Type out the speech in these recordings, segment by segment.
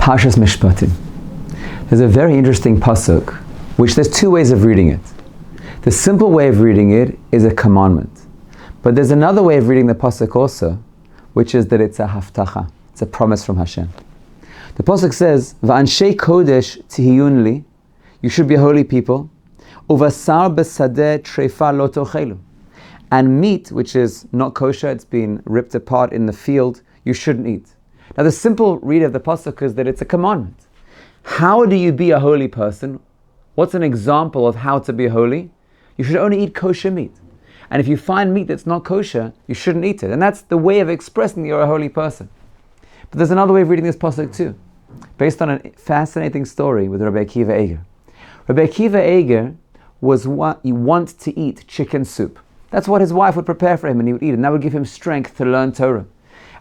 Parshas Mishpatim. There's a very interesting pasuk, which there's two ways of reading it. The simple way of reading it is a commandment. But there's another way of reading the pasuk also, which is that it's a haftacha. It's a promise from Hashem. The pasuk says, "Va'anshei kodesh tihiyun li," you should be a holy people. "Uvasar besadeh treifa lo tochelu," and meat which is not kosher, it's been ripped apart in the field, you shouldn't eat. Now the simple read of the pasuk is that it's a commandment. How do you be a holy person? What's an example of how to be holy? You should only eat kosher meat. And if you find meat that's not kosher, you shouldn't eat it. And that's the way of expressing that you're a holy person. But there's another way of reading this pasuk too, based on a fascinating story with Rabbi Akiva Eger. Rabbi Akiva Eger he wanted to eat chicken soup. That's what his wife would prepare for him, and he would eat it. And that would give him strength to learn Torah.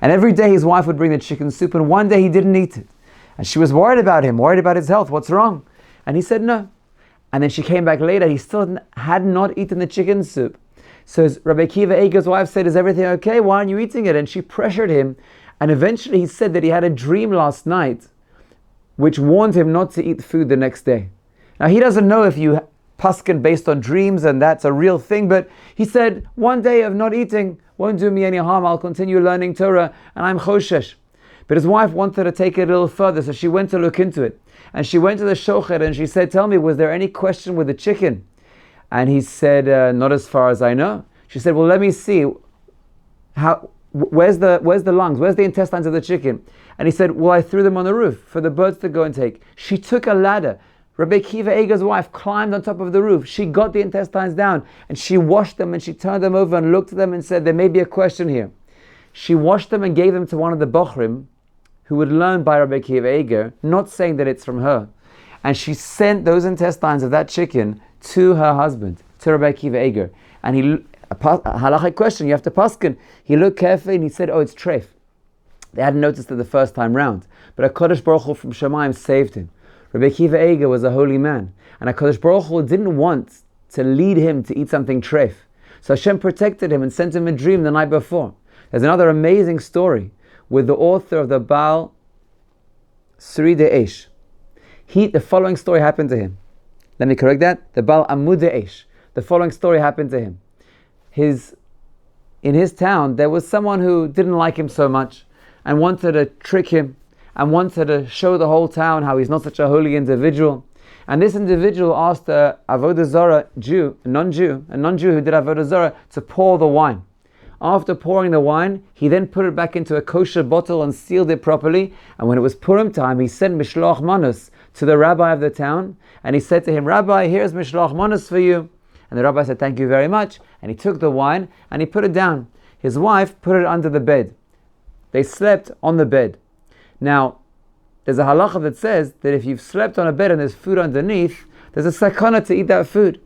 And every day his wife would bring the chicken soup, and one day he didn't eat it. And she was worried about him, worried about his health. What's wrong? And he said no. And then she came back later. He still had not eaten the chicken soup. So Rabbi Akiva Eger's wife said, "Is everything okay? Why aren't you eating it?" And she pressured him. And eventually he said that he had a dream last night which warned him not to eat food the next day. Now he doesn't know if you paskin based on dreams and that's a real thing, but he said, one day of not eating won't do me any harm. I'll continue learning Torah and I'm choshesh. But his wife wanted to take it a little further, so she went to look into it. And she went to the shochet and she said, "Tell me, was there any question with the chicken?" And he said, "Not as far as I know." She said, "Well, let me see. Where's the lungs? Where's the intestines of the chicken?" And he said, "Well, I threw them on the roof for the birds to go and take." She took a ladder. Rabbi Akiva Eger's wife climbed on top of the roof. She got the intestines down and she washed them and she turned them over and looked at them and said, "There may be a question here." She washed them and gave them to one of the bochrim who would learn by Rabbi Akiva Eger, not saying that it's from her. And she sent those intestines of that chicken to her husband, to Rabbi Akiva Eger. And a halachic question, you have to paskin. He looked carefully and he said, "Oh, it's treif." They hadn't noticed it the first time round. But HaKadosh Baruch Hu from Shemayim saved him. Rabbi Akiva Eger was a holy man. And HaKadosh Baruch Hu didn't want to lead him to eat something treif. So Hashem protected him and sent him a dream the night before. There's another amazing story with the author of the Baal Sri De'esh. The following story happened to him. Let me correct that. The Baal Amud De'esh. The following story happened to him. In his town, there was someone who didn't like him so much and wanted to trick him and wanted to show the whole town how he's not such a holy individual. And this individual asked a Avodah Zarah Jew, a non-Jew who did Avodah Zarah, to pour the wine. After pouring the wine, he then put it back into a kosher bottle and sealed it properly. And when it was Purim time, he sent Mishloach Manos to the rabbi of the town. And he said to him, "Rabbi, here's Mishloach Manos for you." And the rabbi said, "Thank you very much." And he took the wine and he put it down. His wife put it under the bed. They slept on the bed. Now, there's a halacha that says that if you've slept on a bed and there's food underneath, there's a sakana to eat that food.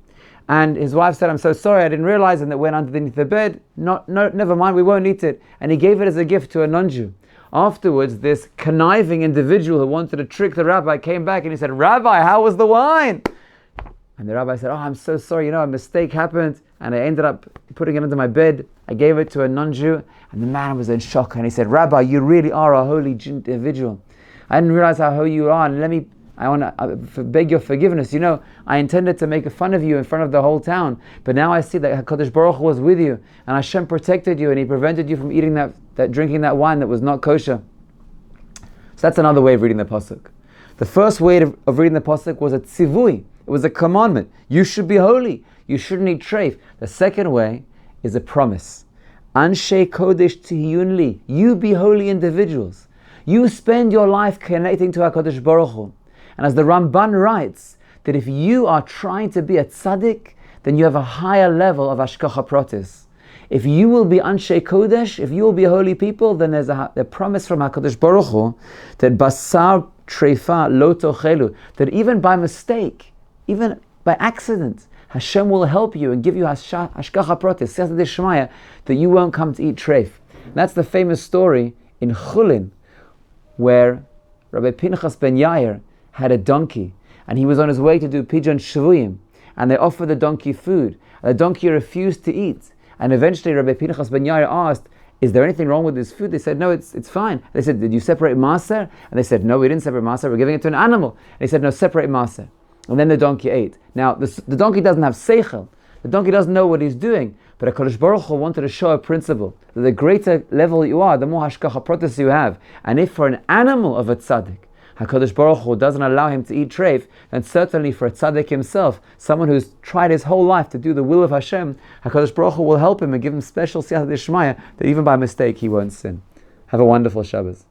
And his wife said, "I'm so sorry, I didn't realize," and it went underneath the bed. No, never mind, we won't eat it. And he gave it as a gift to a non-Jew. Afterwards, this conniving individual who wanted to trick the rabbi came back and he said, "Rabbi, how was the wine?" And the rabbi said, "Oh, I'm so sorry, a mistake happened and I ended up putting it under my bed. I gave it to a non-Jew." And the man was in shock and he said, "Rabbi, you really are a holy individual. I didn't realize how holy you are, and I want to beg your forgiveness. I intended to make fun of you in front of the whole town, but now I see that HaKadosh Baruch Hu was with you, and Hashem protected you, and He prevented you from eating drinking that wine that was not kosher." So that's another way of reading the pasuk. The first way of reading the pasuk was a tzivui. It was a commandment. You should be holy. You shouldn't eat treif. The second way is a promise. Anshei kodesh tihiyun li. You be holy individuals. You spend your life connecting to HaKadosh Baruch Hu. And as the Ramban writes, that if you are trying to be a tzaddik, then you have a higher level of hashgacha pratis. If you will be Anshei Kodesh, if you will be holy people, then there's a promise from HaKadosh Baruch Hu that basar treifa lo tochelu, that even by mistake, even by accident, Hashem will help you and give you hashgacha pratis, siyata deshmaya, that you won't come to eat treif. That's the famous story in Chulin, where Rabbi Pinchas ben Yair had a donkey, and he was on his way to do Pidyon Shvuyim, and they offered the donkey food. The donkey refused to eat, and eventually Rabbi Pinchas ben Yair asked, is there anything wrong with this food? They said, no, it's fine. They said, did you separate maser? And they said, no, we didn't separate maser, we're giving it to an animal. And he said, no, separate maser. And then the donkey ate. Now, the donkey doesn't have seichel. The donkey doesn't know what he's doing. But HaKadosh Baruch Hu wanted to show a principle, that the greater level you are, the more hashkacha pratis you have. And if for an animal of a tzaddik, HaKadosh Baruch Hu doesn't allow him to eat treif, then certainly for a tzaddik himself, someone who's tried his whole life to do the will of Hashem, HaKadosh Baruch Hu will help him and give him special siyata d'shmaya that even by mistake he won't sin. Have a wonderful Shabbos.